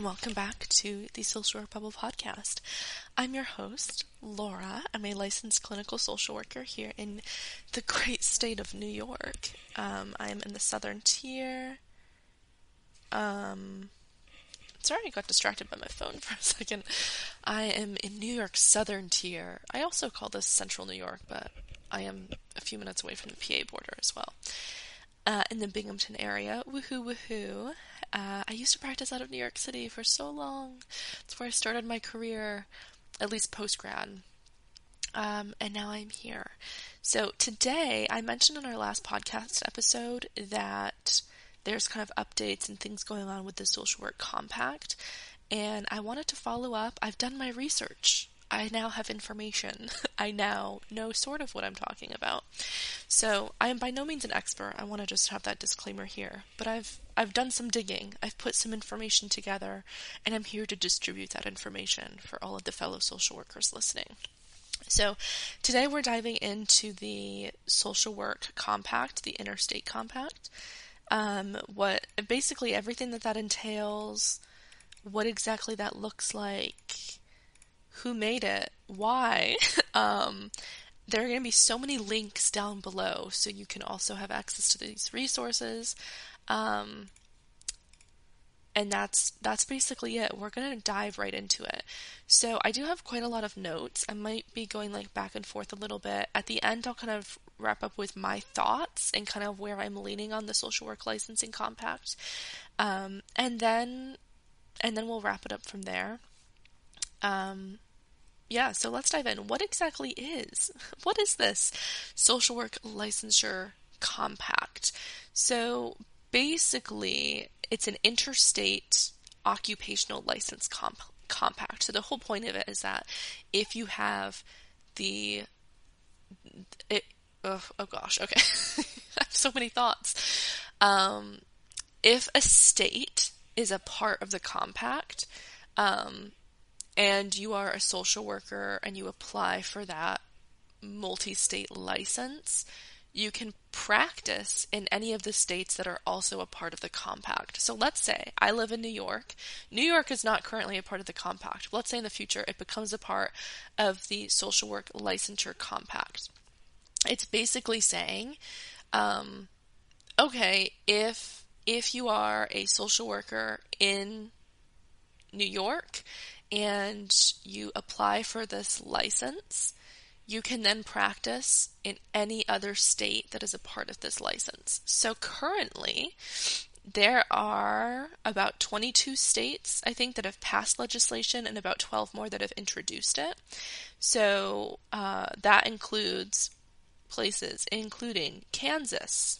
and welcome back to the Social Work Bubble podcast. I'm your host, Laura. I'm a licensed clinical social worker here in the great state of New York. I'm in the Southern Tier. Sorry, I got distracted by my phone for a second. I am in New York's Southern Tier. I also call this Central New York, but I am a few minutes away from the PA border as well. In the Binghamton area. Woohoo, woohoo. I used to practice out of New York City for so long. That's where I started my career, at least post-grad. And now I'm here. So today, I mentioned in our last podcast episode that there's kind of updates and things going on with the Social Work Compact. And I wanted to follow up. I've done my research. I now have information. I now know sort of what I'm talking about. So I am by no means an expert. I want to just have that disclaimer here. But I've done some digging. I've put some information together, and I'm here to distribute that information for all of the fellow social workers listening. So today we're diving into the Social Work Compact, the Interstate Compact. What basically everything that entails, what exactly that looks like, who made it, why. There are going to be so many links down below, so you can also have access to these resources. And that's basically it. We're going to dive right into it. So I do have quite a lot of notes. I might be going back and forth a little bit. At the end, I'll kind of wrap up with my thoughts and kind of where I'm leaning on the Social Work Licensing Compact. And then we'll wrap it up from there. So let's dive in. What is this Social Work Licensure Compact? So basically, it's an interstate occupational license compact. So the whole point of it is that if you have okay. I have so many thoughts. If a state is a part of the compact, and you are a social worker and you apply for that multi-state license, you can practice in any of the states that are also a part of the compact. So let's say I live in New York. New York is not currently a part of the compact. Let's say in the future it becomes a part of the Social Work Licensure Compact. It's basically saying, okay, if you are a social worker in New York and you apply for this license, you can then practice in any other state that is a part of this license. So currently, there are about 22 states, I think, that have passed legislation and about 12 more that have introduced it. So that includes places including Kansas,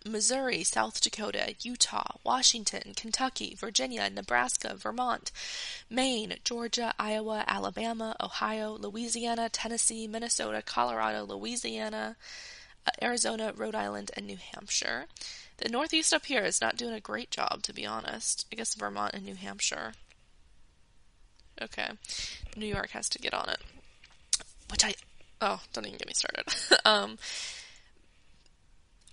Missouri, South Dakota, Utah, Washington, Kentucky, Virginia, Nebraska, Vermont, Maine, Georgia, Iowa, Alabama, Ohio, Louisiana, Tennessee, Minnesota, Colorado, Louisiana, Arizona, Rhode Island, and New Hampshire. The Northeast up here is not doing a great job, to be honest. I guess Vermont and New Hampshire. Okay. New York has to get on it. Don't even get me started.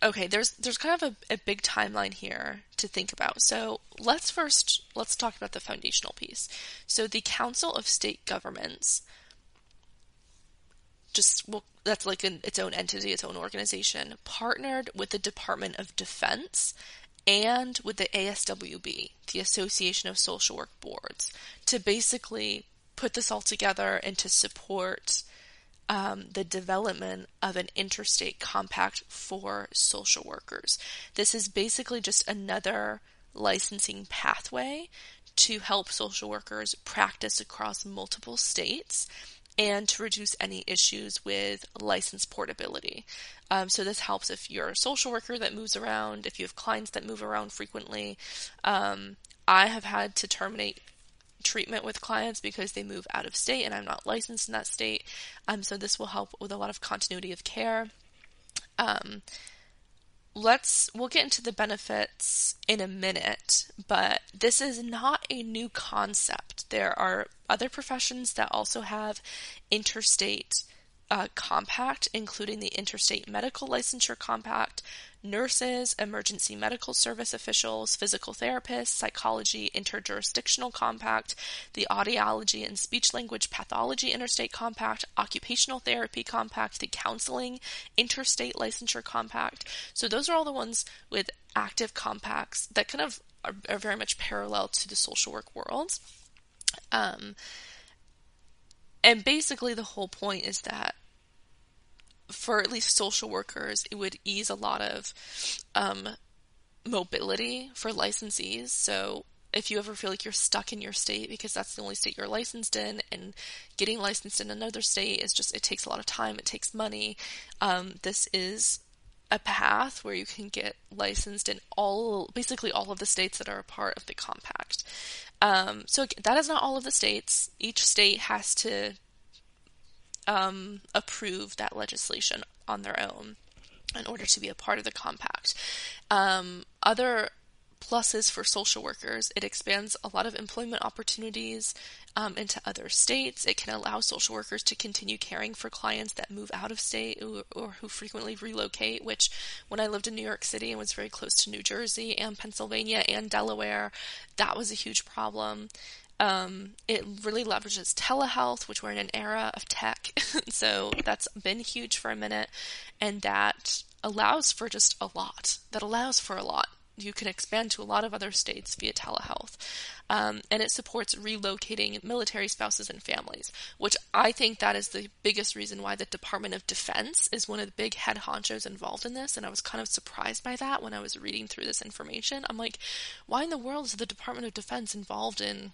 Okay, there's kind of a big timeline here to think about. So let's talk about the foundational piece. So the Council of State Governments, that's like its own entity, its own organization, partnered with the Department of Defense and with the ASWB, the Association of Social Work Boards, to basically put this all together and to support the development of an interstate compact for social workers. This is basically just another licensing pathway to help social workers practice across multiple states and to reduce any issues with license portability. So this helps if you're a social worker that moves around, if you have clients that move around frequently. I have had to terminate treatment with clients because they move out of state and I'm not licensed in that state. So this will help with a lot of continuity of care. We'll get into the benefits in a minute, but this is not a new concept. There are other professions that also have interstate compact, including the Interstate Medical Licensure Compact, nurses, emergency medical service officials, physical therapists, psychology, interjurisdictional compact, the audiology and speech language pathology interstate compact, occupational therapy compact, the counseling interstate licensure compact. So those are all the ones with active compacts that kind of are very much parallel to the social work world. And basically the whole point is that for at least social workers, it would ease a lot of mobility for licensees. So if you ever feel like you're stuck in your state because that's the only state you're licensed in, and getting licensed in another state is just, it takes a lot of time, it takes money. This is a path where you can get licensed in basically all of the states that are a part of the compact. So that is not all of the states. Each state has to approve that legislation on their own in order to be a part of the compact. Other pluses for social workers: it expands a lot of employment opportunities into other states. It can allow social workers to continue caring for clients that move out of state or who frequently relocate, which when I lived in New York City and was very close to New Jersey and Pennsylvania and Delaware, that was a huge problem. It really leverages telehealth, which we're in an era of tech, so that's been huge for a minute, and that allows for just a lot. You can expand to a lot of other states via telehealth. And it supports relocating military spouses and families, which I think that is the biggest reason why the Department of Defense is one of the big head honchos involved in this. And I was kind of surprised by that when I was reading through this information. I'm like, why in the world is the Department of Defense involved in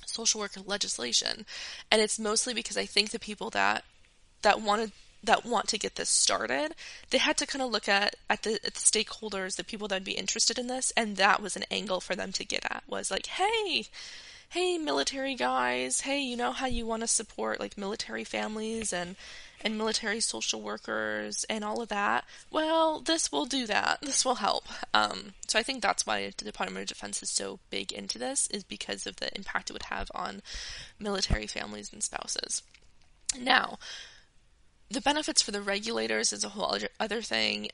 social work legislation? And it's mostly because I think the people that want to get this started, they had to kind of look at the stakeholders, the people that would be interested in this, and that was an angle for them to get at, was like, hey, military guys, hey, you know how you want to support like military families and military social workers and all of that? Well, this will do that. This will help. So I think that's why the Department of Defense is so big into this, is because of the impact it would have on military families and spouses. Now, the benefits for the regulators is a whole other thing.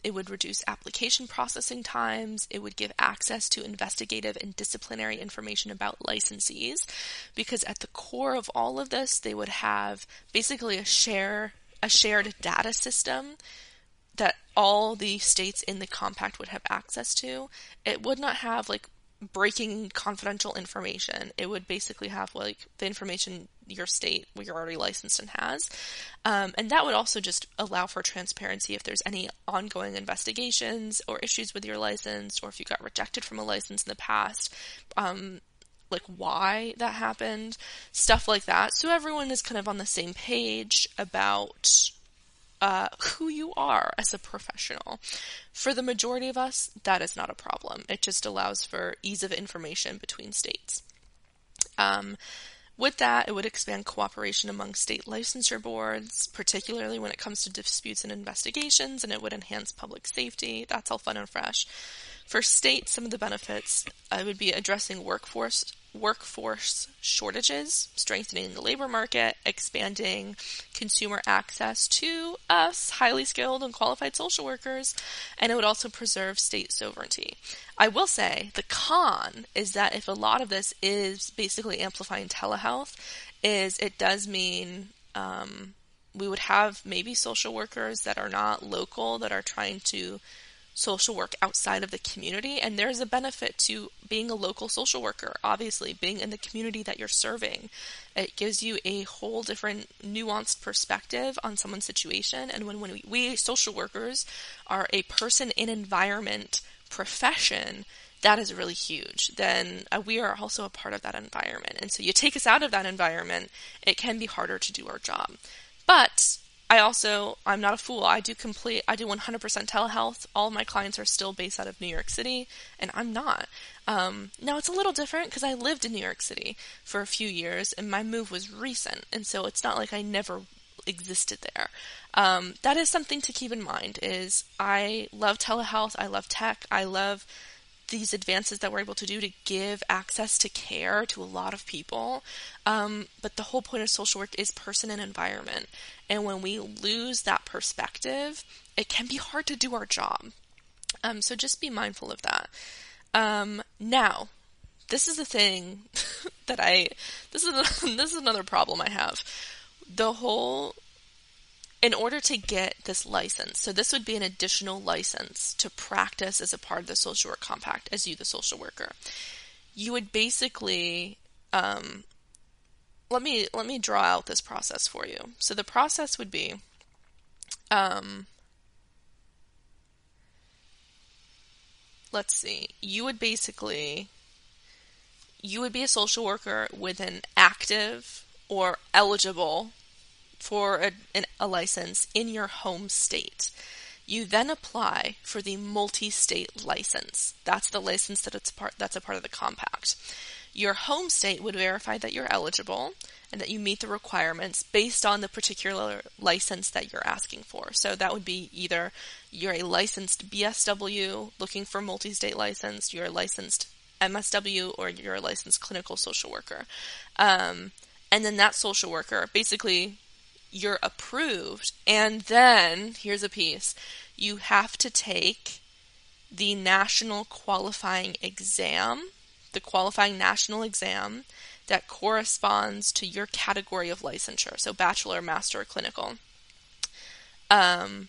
It would reduce application processing times. It would give access to investigative and disciplinary information about licensees, because at the core of all of this, they would have basically a shared data system that all the states in the compact would have access to. It would not have like breaking confidential information. It would basically have like the information your state where you're already licensed and has. And that would also just allow for transparency if there's any ongoing investigations or issues with your license, or if you got rejected from a license in the past, like why that happened, stuff like that. So everyone is kind of on the same page about who you are as a professional. For the majority of us, that is not a problem. It just allows for ease of information between states. With that, it would expand cooperation among state licensure boards, particularly when it comes to disputes and investigations, and it would enhance public safety. That's all fun and fresh. For states, some of the benefits would be addressing workforce shortages, strengthening the labor market, expanding consumer access to us, highly skilled and qualified social workers, and it would also preserve state sovereignty. I will say the con is that if a lot of this is basically amplifying telehealth, is it does mean we would have maybe social workers that are not local, that are trying to social work outside of the community, and there's a benefit to being a local social worker. Obviously, being in the community that you're serving, it gives you a whole different nuanced perspective on someone's situation. And when we social workers are a person in environment profession, that is really huge. Then we are also a part of that environment, and so you take us out of that environment, it can be harder to do our job. But I'm not a fool. I do 100% telehealth. All of my clients are still based out of New York City, and I'm not. Now, it's a little different because I lived in New York City for a few years, and my move was recent, and so it's not like I never existed there. That is something to keep in mind, is I love telehealth, I love tech, I love these advances that we're able to do to give access to care to a lot of people. But the whole point of social work is person and environment. And when we lose that perspective, it can be hard to do our job. So just be mindful of that. Now, this is the thing this is another problem I have. In order to get this license, so this would be an additional license to practice as a part of the social work compact as you, the social worker. You would basically, let me draw out this process for you. So the process would be, let's see, you would be a social worker with an active or eligible for a license in your home state. You then apply for the multi-state license. That's the license that's a part of the compact. Your home state would verify that you're eligible and that you meet the requirements based on the particular license that you're asking for. So that would be either you're a licensed BSW looking for multi-state license, you're a licensed MSW, or you're a licensed clinical social worker. And then that social worker, basically, you're approved, and then, here's a piece, you have to take the national qualifying exam, the qualifying national exam that corresponds to your category of licensure, so bachelor, master, or clinical. And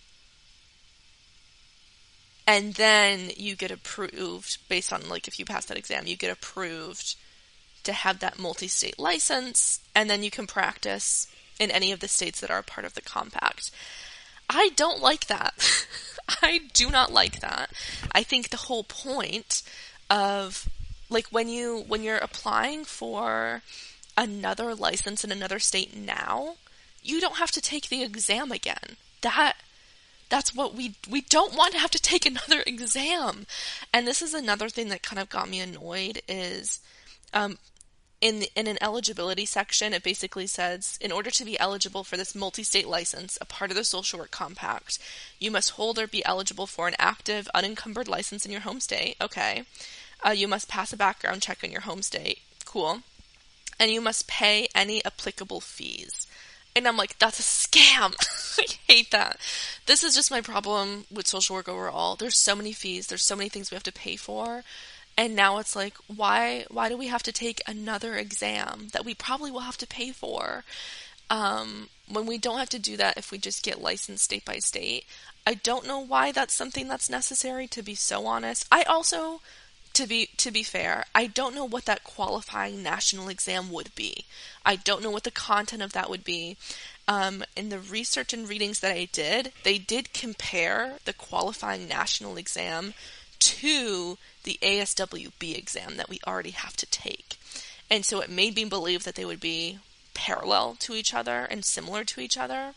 then you get approved, based on, like, if you pass that exam, you get approved to have that multi-state license, and then you can practice in any of the states that are a part of the compact. I don't like that. I do not like that. I think the whole point of, like, when you're applying for another license in another state now, you don't have to take the exam again. That's what we don't want to have to take another exam. And this is another thing that kind of got me annoyed is, in an eligibility section, it basically says, in order to be eligible for this multi-state license, a part of the social work compact, you must hold or be eligible for an active, unencumbered license in your home state. Okay. You must pass a background check in your home state. Cool. And you must pay any applicable fees. And I'm like, that's a scam. I hate that. This is just my problem with social work overall. There's so many fees. There's so many things we have to pay for. And now it's like, why do we have to take another exam that we probably will have to pay for when we don't have to do that if we just get licensed state by state? I don't know why that's something that's necessary, to be so honest. I also, to be fair, I don't know what that qualifying national exam would be. I don't know what the content of that would be. In the research and readings that I did, they did compare the qualifying national exam to the ASWB exam that we already have to take. And so it made me believe that they would be parallel to each other and similar to each other.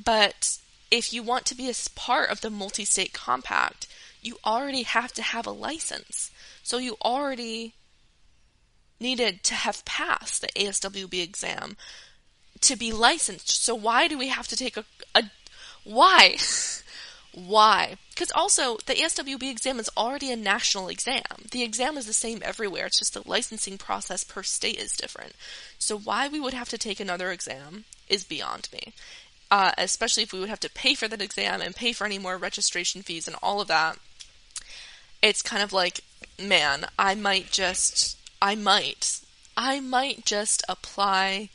But if you want to be a part of the multi-state compact, you already have to have a license. So you already needed to have passed the ASWB exam to be licensed. So why do we have to take why? Why? Because also, the ASWB exam is already a national exam. The exam is the same everywhere. It's just the licensing process per state is different. So why we would have to take another exam is beyond me. Especially if we would have to pay for that exam and pay for any more registration fees and all of that. It's kind of like, man, I might just apply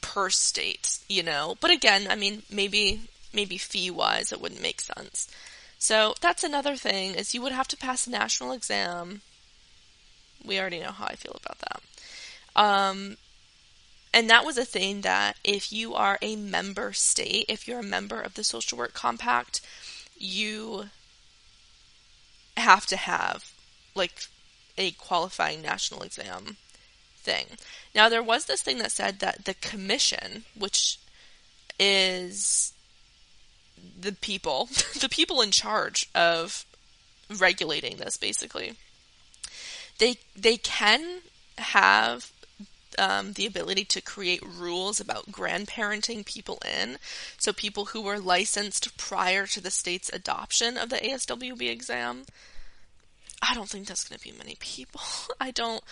per state, you know? But again, I mean, maybe fee-wise it wouldn't make sense. So that's another thing, is you would have to pass a national exam. We already know how I feel about that. And that was a thing that if you are a member state, if you're a member of the Social Work Compact, you have to have, like, a qualifying national exam thing. Now, there was this thing that said that the commission, which is the people in charge of regulating this, basically, they can have the ability to create rules about grandparenting people in. So people who were licensed prior to the state's adoption of the ASWB exam. I don't think that's going to be many people. I don't.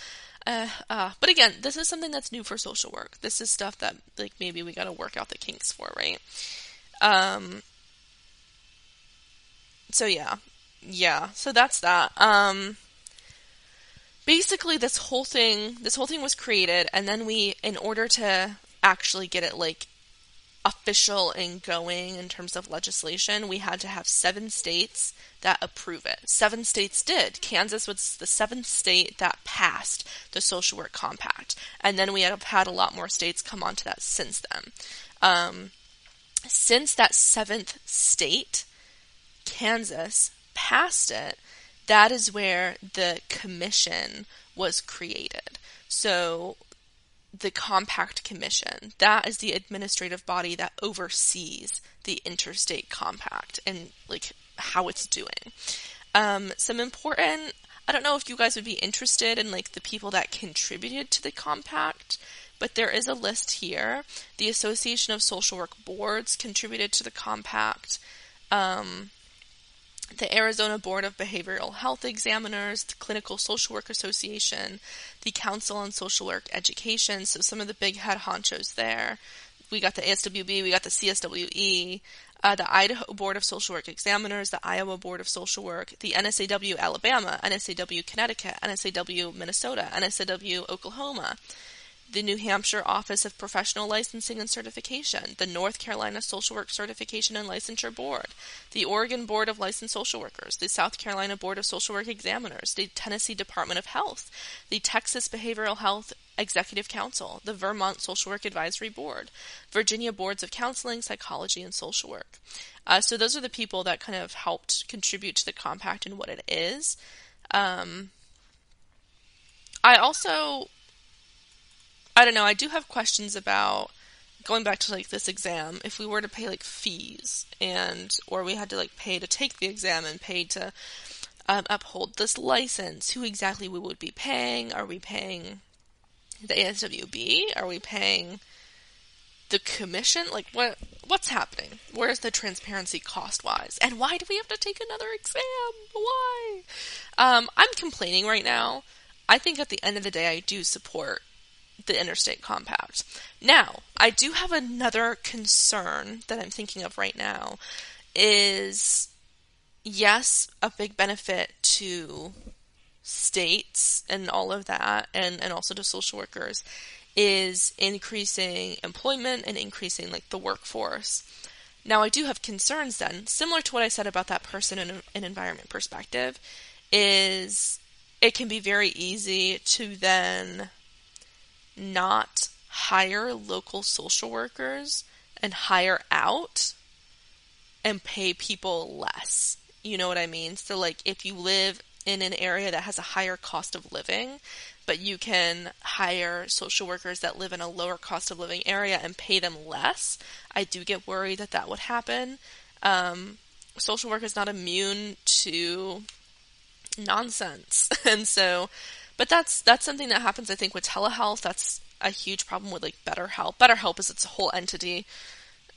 But again, this is something that's new for social work. This is stuff that like maybe we got to work out the kinks for, right? Um, so yeah. So that's that. Basically, this whole thing was created, and then in order to actually get it like official and going in terms of legislation, we had to have 7 states that approve it. 7 states did. Kansas was the 7th state that passed the Social Work Compact. And then we have had a lot more states come onto that since then. Since that 7th state, Kansas, passed it, that is where the commission was created. So the Compact Commission, that is the administrative body that oversees the Interstate Compact and like how it's doing. Some important, I don't know if you guys would be interested in like the people that contributed to the compact, but there is a list here. The Association of Social Work Boards contributed to the compact. The Arizona Board of Behavioral Health Examiners, the Clinical Social Work Association, the Council on Social Work Education, so some of the big head honchos there. We got the ASWB, we got the CSWE, the Idaho Board of Social Work Examiners, the Iowa Board of Social Work, the NSAW Alabama, NSAW Connecticut, NSAW Minnesota, NSAW Oklahoma, the New Hampshire Office of Professional Licensing and Certification, the North Carolina Social Work Certification and Licensure Board, the Oregon Board of Licensed Social Workers, the South Carolina Board of Social Work Examiners, the Tennessee Department of Health, the Texas Behavioral Health Executive Council, the Vermont Social Work Advisory Board, Virginia Boards of Counseling, Psychology, and Social Work. So those are the people that kind of helped contribute to the compact and what it is. I don't know, I do have questions about going back to like this exam. If we were to pay like fees or we had to like pay to take the exam and pay to uphold this license, who exactly we would be paying? Are we paying the ASWB? Are we paying the commission? Like what's happening? Where's the transparency cost-wise? And why do we have to take another exam? Why? I'm complaining right now. I think at the end of the day I do support the Interstate Compact. Now, I do have another concern that I'm thinking of right now is, yes, a big benefit to states and all of that, and also to social workers, is increasing employment and increasing like the workforce. Now, I do have concerns then, similar to what I said about that person in an environment perspective, is it can be very easy to then not hire local social workers and hire out and pay people less. You know what I mean? So like if you live in an area that has a higher cost of living, but you can hire social workers that live in a lower cost of living area and pay them less, I do get worried that that would happen. Social work is not immune to nonsense. And so, but that's something that happens, I think, with telehealth. That's a huge problem with like BetterHelp. BetterHelp is its whole entity.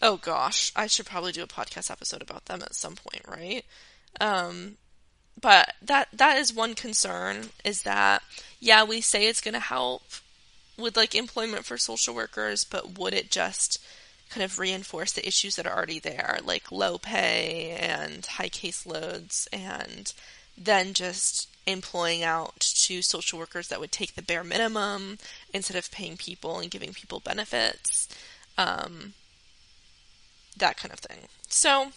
Oh gosh, I should probably do a podcast episode about them at some point, right? But that is one concern, is that, yeah, we say it's going to help with like employment for social workers, but would it just kind of reinforce the issues that are already there, like low pay and high caseloads, and then just employing out to social workers that would take the bare minimum instead of paying people and giving people benefits, that kind of thing. So,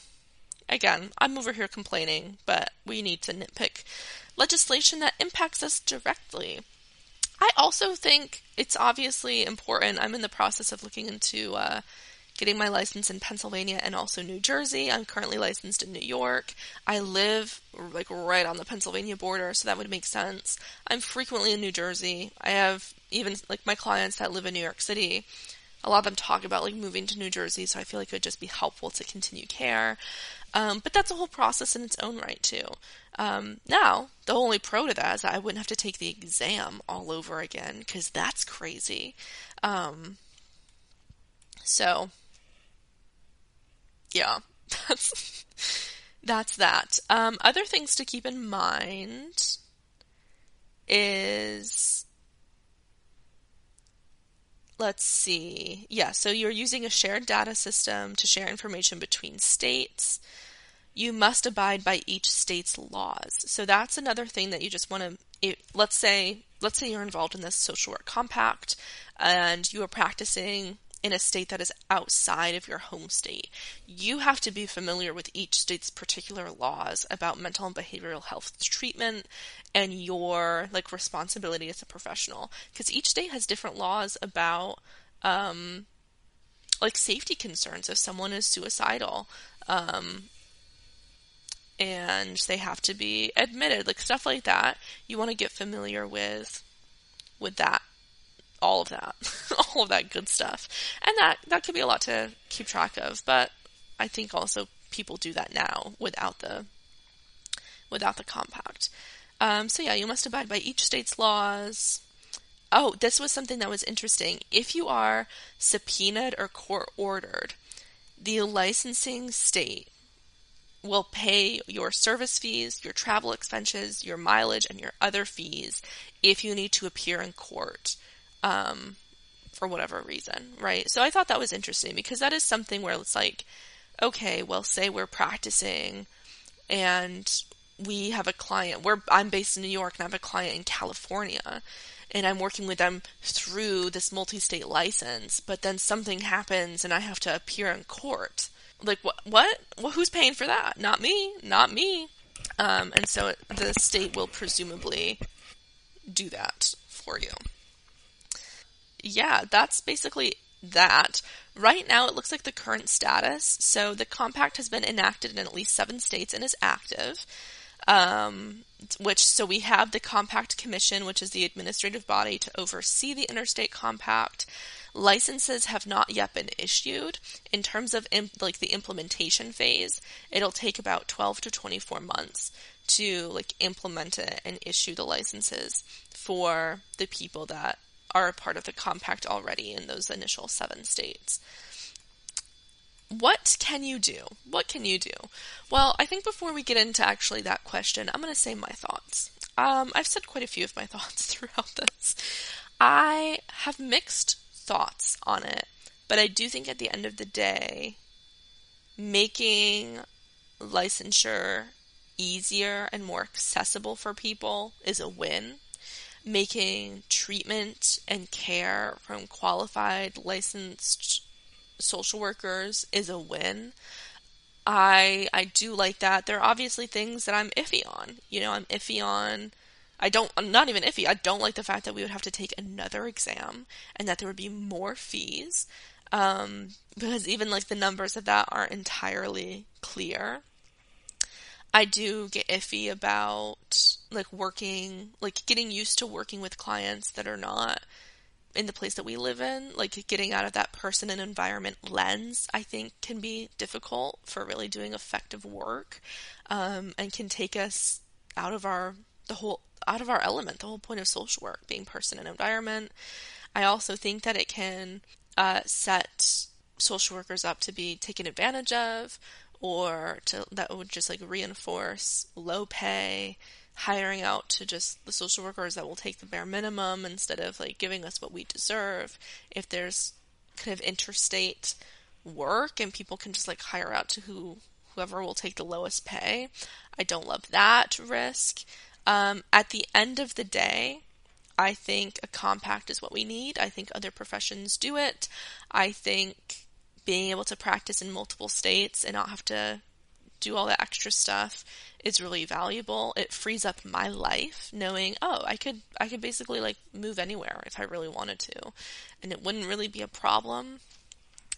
again, I'm over here complaining, but we need to nitpick legislation that impacts us directly. I also think it's obviously important. I'm in the process of looking into getting my license in Pennsylvania and also New Jersey. I'm currently licensed in New York. I live like right on the Pennsylvania border, so that would make sense. I'm frequently in New Jersey. I have even like my clients that live in New York City. A lot of them talk about like moving to New Jersey, so I feel like it would just be helpful to continue care. But that's a whole process in its own right too. Now, the only pro to that is that I wouldn't have to take the exam all over again, because that's crazy. So, yeah, that's that. Other things to keep in mind. is, let's see. Yeah, so you're using a shared data system to share information between states. You must abide by each state's laws. So that's another thing that you just want to, let's say you're involved in this social work compact and you are practicing in a state that is outside of your home state. You have to be familiar with each state's particular laws about mental and behavioral health treatment and your like responsibility as a professional, because each state has different laws about like safety concerns if someone is suicidal. And they have to be admitted, like stuff like that. You want to get familiar with that, all of that, all of that good stuff, and that could be a lot to keep track of. But I think also people do that now without the compact. So yeah, you must abide by each state's laws. Oh, this was something that was interesting. If you are subpoenaed or court ordered, the licensing state will pay your service fees, your travel expenses, your mileage, and your other fees if you need to appear in court for whatever reason, right? So I thought that was interesting because that is something where it's like, okay, well, say we're practicing and we have a client, I'm based in New York and I have a client in California and I'm working with them through this multi-state license, but then something happens and I have to appear in court. Like, what? Well, who's paying for that? Not me. Not me. And so the state will presumably do that for you. Yeah, that's basically that. Right now, it looks like the current status. So the compact has been enacted in at least 7 states and is active. So we have the Compact Commission, which is the administrative body to oversee the Interstate Compact. Licenses have not yet been issued. In terms of the implementation phase, it'll take about 12 to 24 months to implement it and issue the licenses for the people that are a part of the compact already in those initial 7 states. What can you do? What can you do? Well, I think before we get into actually that question, I'm going to say my thoughts. I've said quite a few of my thoughts throughout this. I have mixed thoughts on it, but I do think at the end of the day, making licensure easier and more accessible for people is a win. Making treatment and care from qualified licensed social workers is a win. I do like that. There are obviously things that I'm iffy on. I'm iffy on, I'm not even iffy. I don't like the fact that we would have to take another exam and that there would be more fees. Because even the numbers of that aren't entirely clear. I do get iffy about getting used to working with clients that are not in the place that we live in. Getting out of that person and environment lens, I think, can be difficult for really doing effective work, and can take us out of our element, the whole point of social work being person and environment. I also think that it can set social workers up to be taken advantage of, or that would just reinforce low pay, hiring out to just the social workers that will take the bare minimum instead of giving us what we deserve. If there's kind of interstate work and people can just hire out to whoever will take the lowest pay, I don't love that risk. At the end of the day, I think a compact is what we need. I think other professions do it. I think being able to practice in multiple states and not have to do all that extra stuff is really valuable. It frees up my life knowing, I could basically move anywhere if I really wanted to, and it wouldn't really be a problem.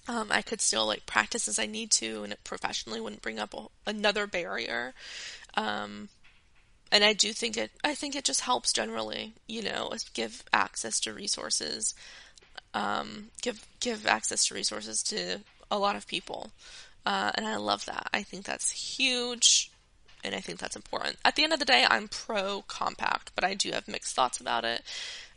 I could still practice as I need to, and it professionally wouldn't bring up another barrier. And I think it just helps generally, give access to resources, give access to resources to a lot of people. And I love that. I think that's huge, and I think that's important. At the end of the day, I'm pro-compact, but I do have mixed thoughts about it.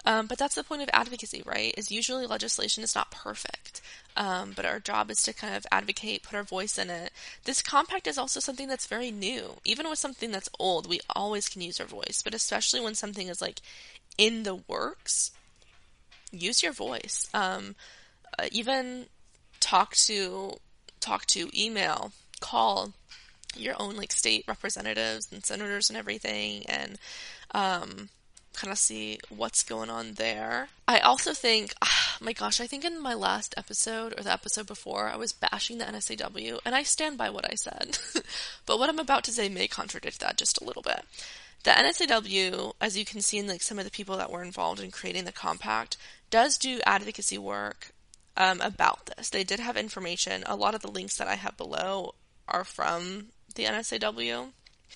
But that's the point of advocacy, right? Is usually legislation is not perfect. But our job is to kind of advocate, put our voice in it. This compact is also something that's very new. Even with something that's old, we always can use our voice. But especially when something is like in the works, use your voice. Even talk to, email, call your own like state representatives and senators and everything, and kind of see what's going on there. I also think, my gosh, I think in my last episode or the episode before, I was bashing the NSAW, and I stand by what I said. But what I'm about to say may contradict that just a little bit. The NSAW, as you can see in like some of the people that were involved in creating the compact, does do advocacy work about this. They did have information. A lot of the links that I have below are from the NSAW.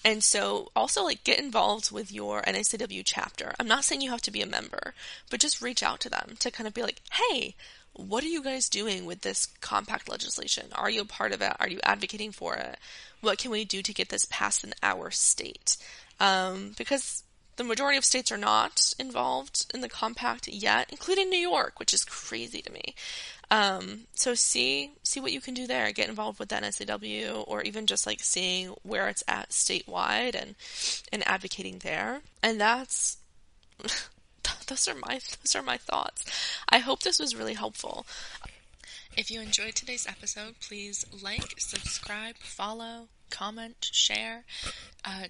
And so also like get involved with your NSAW chapter. I'm not saying you have to be a member, but just reach out to them to kind of be like, hey, what are you guys doing with this compact legislation? Are you a part of it? Are you advocating for it? What can we do to get this passed in our state? Because the majority of states are not involved in the compact yet, including New York, which is crazy to me. So see what you can do there. Get involved with the NSAW, or even just like seeing where it's at statewide and advocating there. And that's those are my thoughts. I hope this was really helpful. If you enjoyed today's episode, please like, subscribe, follow, comment, share,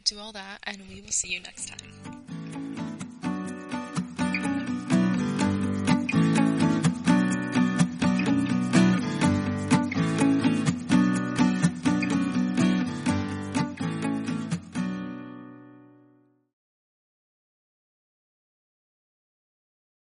do all that, and we will see you next time.